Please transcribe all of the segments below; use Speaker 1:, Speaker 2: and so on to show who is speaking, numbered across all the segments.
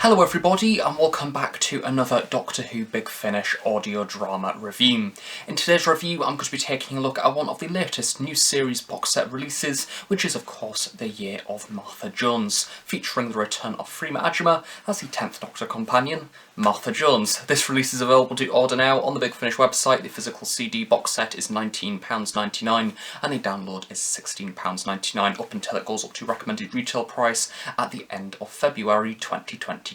Speaker 1: Hello everybody and welcome back to another Doctor Who Big Finish audio drama review. In today's review I'm going to be taking a look at one of the latest new series box set releases, which is of course The Year of Martha Jones, featuring the return of Freema Agyeman as the 10th Doctor companion, Martha Jones. This release is available to order now on the Big Finish website. The physical CD box set is £19.99 and the download is £16.99 up until it goes up to recommended retail price at the end of February 2022.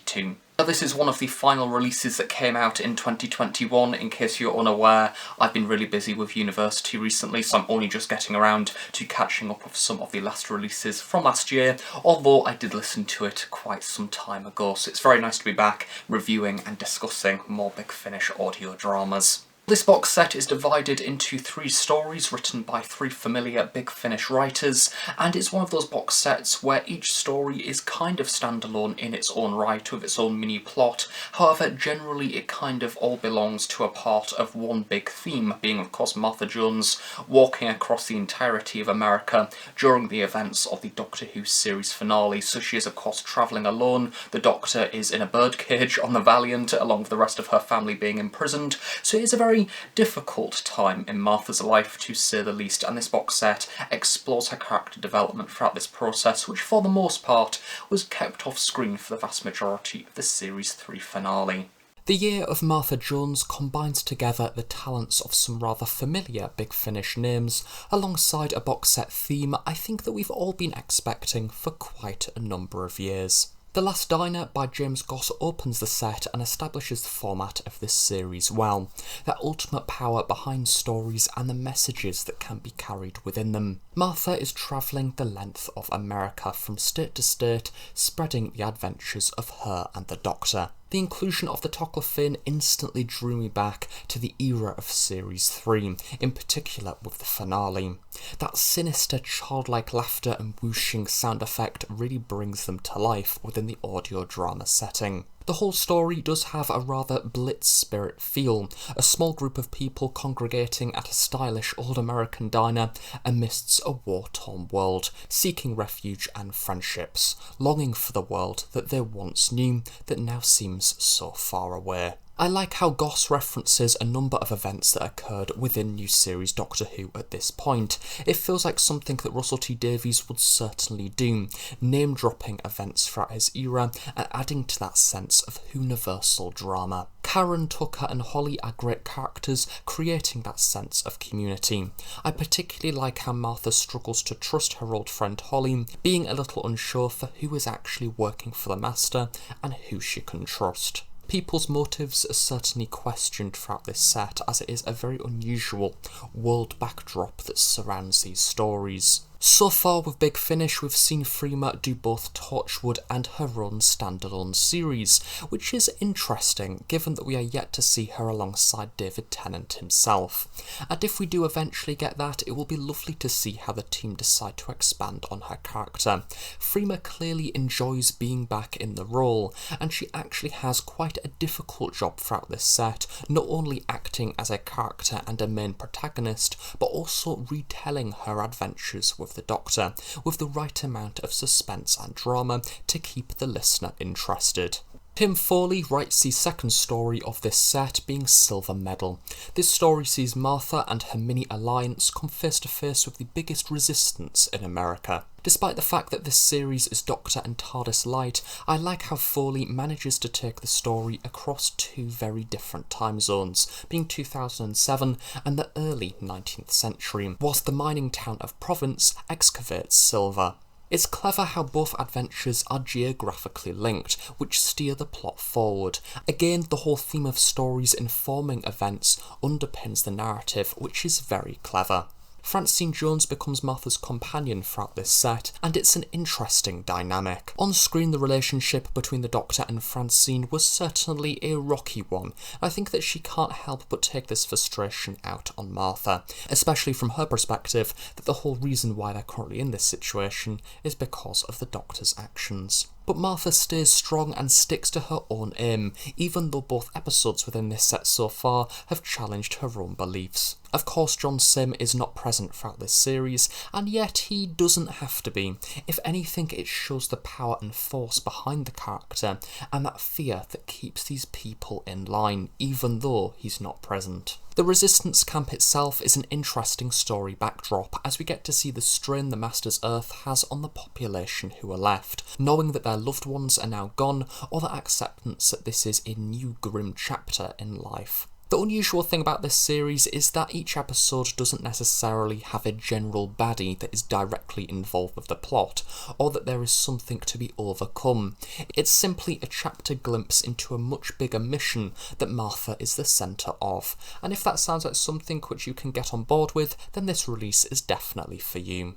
Speaker 1: Now, this is one of the final releases that came out in 2021. In case you're unaware, I've been really busy with university recently, so I'm only just getting around to catching up with some of the last releases from last year, although I did listen to it quite some time ago, so it's very nice to be back reviewing and discussing more Big Finish audio dramas. This box set is divided into 3 stories written by 3 familiar Big Finish writers, and it's one of those box sets where each story is kind of standalone in its own right with its own mini plot. However, generally it kind of all belongs to a part of one big theme, being of course Martha Jones walking across the entirety of America during the events of the Doctor Who series finale. So she is of course travelling alone, the Doctor is in a birdcage on the Valiant along with the rest of her family being imprisoned, so it is a very difficult time in Martha's life to say the least, and this box set explores her character development throughout this process, which for the most part was kept off screen for the vast majority of the Series 3 finale. The Year of Martha Jones combines together the talents of some rather familiar Big Finish names, alongside a box set theme I think that we've all been expecting for quite a number of years. The Last Diner by James Goss opens the set and establishes the format of this series well, that ultimate power behind stories and the messages that can be carried within them. Martha is travelling the length of America from state to state, spreading the adventures of her and the Doctor. The inclusion of the Toclafin instantly drew me back to the era of Series 3, in particular with the finale. That sinister childlike laughter and whooshing sound effect really brings them to life within the audio drama setting. The whole story does have a rather Blitz spirit feel, a small group of people congregating at a stylish old American diner amidst a war-torn world, seeking refuge and friendships, longing for the world that they once knew that now seems so far away. I like how Goss references a number of events that occurred within new series Doctor Who at this point. It feels like something that Russell T Davies would certainly do, name-dropping events throughout his era and adding to that sense of universal drama. Karen, Tucker and Holly are great characters, creating that sense of community. I particularly like how Martha struggles to trust her old friend Holly, being a little unsure for who is actually working for the Master and who she can trust. People's motives are certainly questioned throughout this set, as it is a very unusual world backdrop that surrounds these stories. So far with Big Finish, we've seen Freema do both Torchwood and her own standalone series, which is interesting given that we are yet to see her alongside David Tennant himself. And if we do eventually get that, it will be lovely to see how the team decide to expand on her character. Freema clearly enjoys being back in the role, and she actually has quite a difficult job throughout this set, not only acting as a character and a main protagonist, but also retelling her adventures with the Doctor, with the right amount of suspense and drama to keep the listener interested. Tim Foley writes the second story of this set, being Silver Medal. This story sees Martha and her mini-alliance come face to face with the biggest resistance in America. Despite the fact that this series is Doctor and TARDIS light, I like how Foley manages to take the story across 2 very different time zones, being 2007 and the early 19th century, whilst the mining town of Province excavates silver. It's clever how both adventures are geographically linked, which steer the plot forward. Again, the whole theme of stories informing events underpins the narrative, which is very clever. Francine Jones becomes Martha's companion throughout this set, and it's an interesting dynamic. On screen, the relationship between the Doctor and Francine was certainly a rocky one. I think that she can't help but take this frustration out on Martha, especially from her perspective that the whole reason why they're currently in this situation is because of the Doctor's actions. but Martha stays strong and sticks to her own aim, even though both episodes within this set so far have challenged her own beliefs. Of course, John Sim is not present throughout this series, and yet he doesn't have to be. If anything, it shows the power and force behind the character, and that fear that keeps these people in line, even though he's not present. The Resistance camp itself is an interesting story backdrop, as we get to see the strain the Master's Earth has on the population who are left, knowing that their loved ones are now gone, or the acceptance that this is a new grim chapter in life. The unusual thing about this series is that each episode doesn't necessarily have a general baddie that is directly involved with the plot, or that there is something to be overcome. It's simply a chapter glimpse into a much bigger mission that Martha is the centre of, and if that sounds like something which you can get on board with, then this release is definitely for you.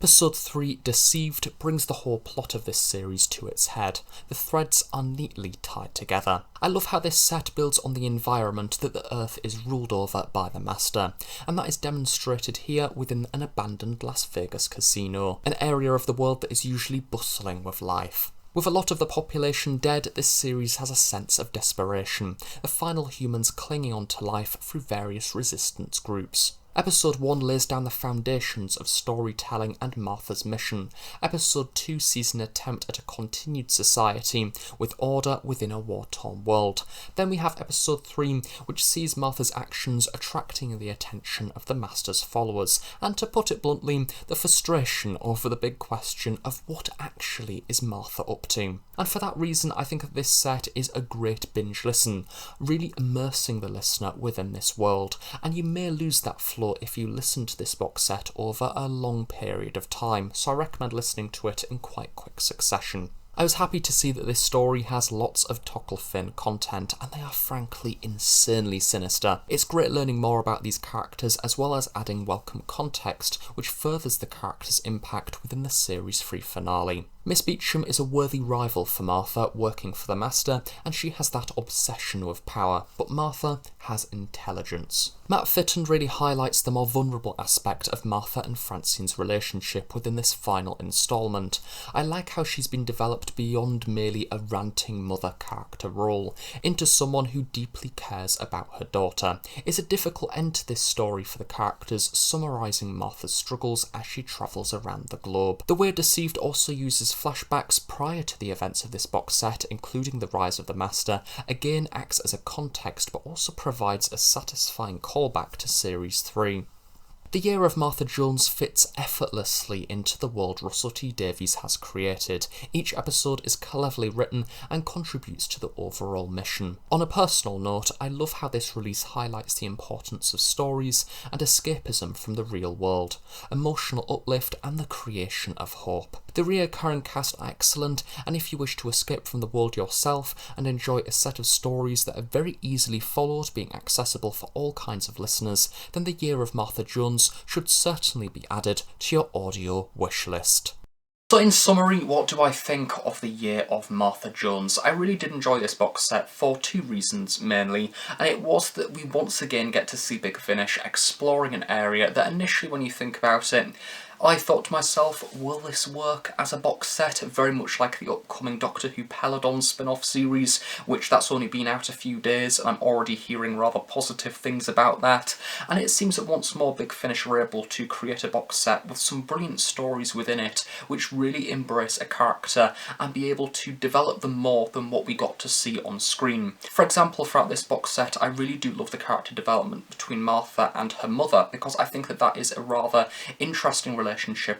Speaker 1: Episode 3, Deceived, brings the whole plot of this series to its head. The threads are neatly tied together. I love how this set builds on the environment that the Earth is ruled over by the Master, and that is demonstrated here within an abandoned Las Vegas casino, an area of the world that is usually bustling with life. With a lot of the population dead, this series has a sense of desperation, the final humans clinging on to life through various resistance groups. Episode 1 lays down the foundations of storytelling and Martha's mission. Episode 2 sees an attempt at a continued society with order within a war-torn world. Then we have Episode 3, which sees Martha's actions attracting the attention of the Master's followers, and to put it bluntly, the frustration over the big question of what actually is Martha up to. And for that reason, I think that this set is a great binge listen, really immersing the listener within this world, and you may lose that flow if you listen to this box set over a long period of time, so I recommend listening to it in quite quick succession. I was happy to see that this story has lots of Tocklefin content, and they are frankly insanely sinister. It's great learning more about these characters, as well as adding welcome context, which furthers the character's impact within the series 3 finale. Miss Beecham is a worthy rival for Martha, working for the Master, and she has that obsession with power, but Martha has intelligence. Matt Fitton really highlights the more vulnerable aspect of Martha and Francine's relationship within this final instalment. I like how she's been developed beyond merely a ranting mother character role, into someone who deeply cares about her daughter. It's a difficult end to this story for the characters, summarising Martha's struggles as she travels around the globe. The way Deceived also uses flashbacks prior to the events of this box set, including the rise of the Master, again acts as a context but also provides a satisfying callback to Series 3. The Year of Martha Jones fits effortlessly into the world Russell T Davies has created. Each episode is cleverly written and contributes to the overall mission. On a personal note, I love how this release highlights the importance of stories and escapism from the real world, emotional uplift and the creation of hope. The recurring cast are excellent, and if you wish to escape from the world yourself and enjoy a set of stories that are very easily followed, being accessible for all kinds of listeners, then The Year of Martha Jones should certainly be added to your audio wish list. So in summary, what do I think of The Year of Martha Jones? I really did enjoy this box set for two reasons mainly, and it was that we once again get to see Big Finish exploring an area that initially, when you think about it, I thought to myself, will this work as a box set? Very much like the upcoming Doctor Who Peladon spin-off series, which that's only been out a few days, and I'm already hearing rather positive things about that. And it seems that once more Big Finish are able to create a box set with some brilliant stories within it, which really embrace a character and be able to develop them more than what we got to see on screen. For example, throughout this box set, I really do love the character development between Martha and her mother, because I think that that is a rather interesting relationship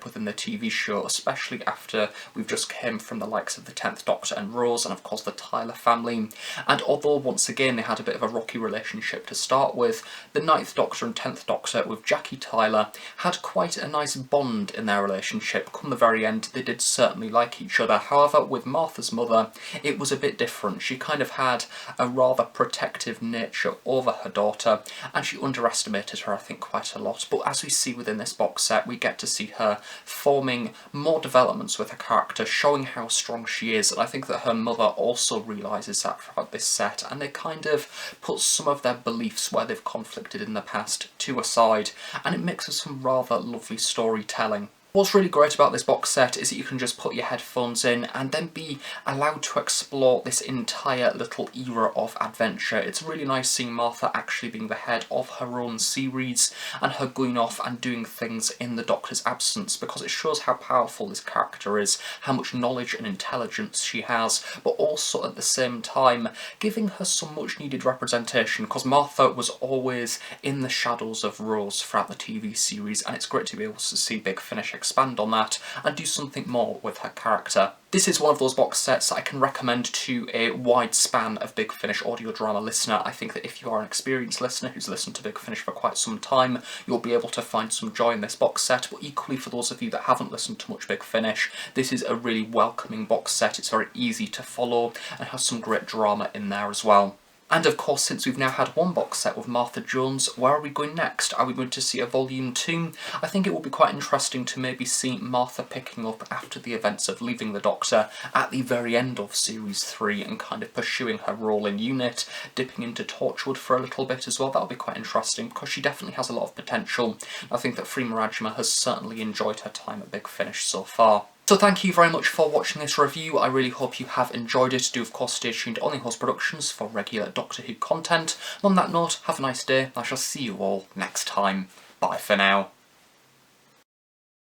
Speaker 1: within the TV show, especially after we've just came from the likes of the 10th Doctor and Rose, and of course the Tyler family. And although once again they had a bit of a rocky relationship to start with, the 9th Doctor and 10th Doctor with Jackie Tyler had quite a nice bond in their relationship. Come the very end, they did certainly like each other. However, with Martha's mother, it was a bit different. She kind of had a rather protective nature over her daughter, and she underestimated her, I think, quite a lot. But as we see within this box set, we get to see her forming more developments with her character, showing how strong she is, and I think that her mother also realises that throughout this set, and they kind of put some of their beliefs where they've conflicted in the past to a side, and it makes for some rather lovely storytelling. What's really great about this box set is that you can just put your headphones in and then be allowed to explore this entire little era of adventure. It's really nice seeing Martha actually being the head of her own series and her going off and doing things in the Doctor's absence, because it shows how powerful this character is, how much knowledge and intelligence she has, but also at the same time giving her some much needed representation, because Martha was always in the shadows of Rose throughout the TV series, and it's great to be able to see Big Finish expand on that and do something more with her character. This is one of those box sets that I can recommend to a wide span of Big Finish audio drama listener. I think that if you are an experienced listener who's listened to Big Finish for quite some time, you'll be able to find some joy in this box set, but equally for those of you that haven't listened to much Big Finish, this is a really welcoming box set. It's very easy to follow and has some great drama in there as well. And of course, since we've now had one box set with Martha Jones, where are we going next? Are we going to see a volume 2? I think it will be quite interesting to maybe see Martha picking up after the events of leaving the Doctor at the very end of series 3 and kind of pursuing her role in UNIT, dipping into Torchwood for a little bit as well. That'll be quite interesting because she definitely has a lot of potential. I think that Freema Rajma has certainly enjoyed her time at Big Finish so far. So thank you very much for watching this review. I really hope you have enjoyed it. Do of course stay tuned on The Host Productions for regular Doctor Who content. On that note, have a nice day. I shall see you all next time. Bye for now.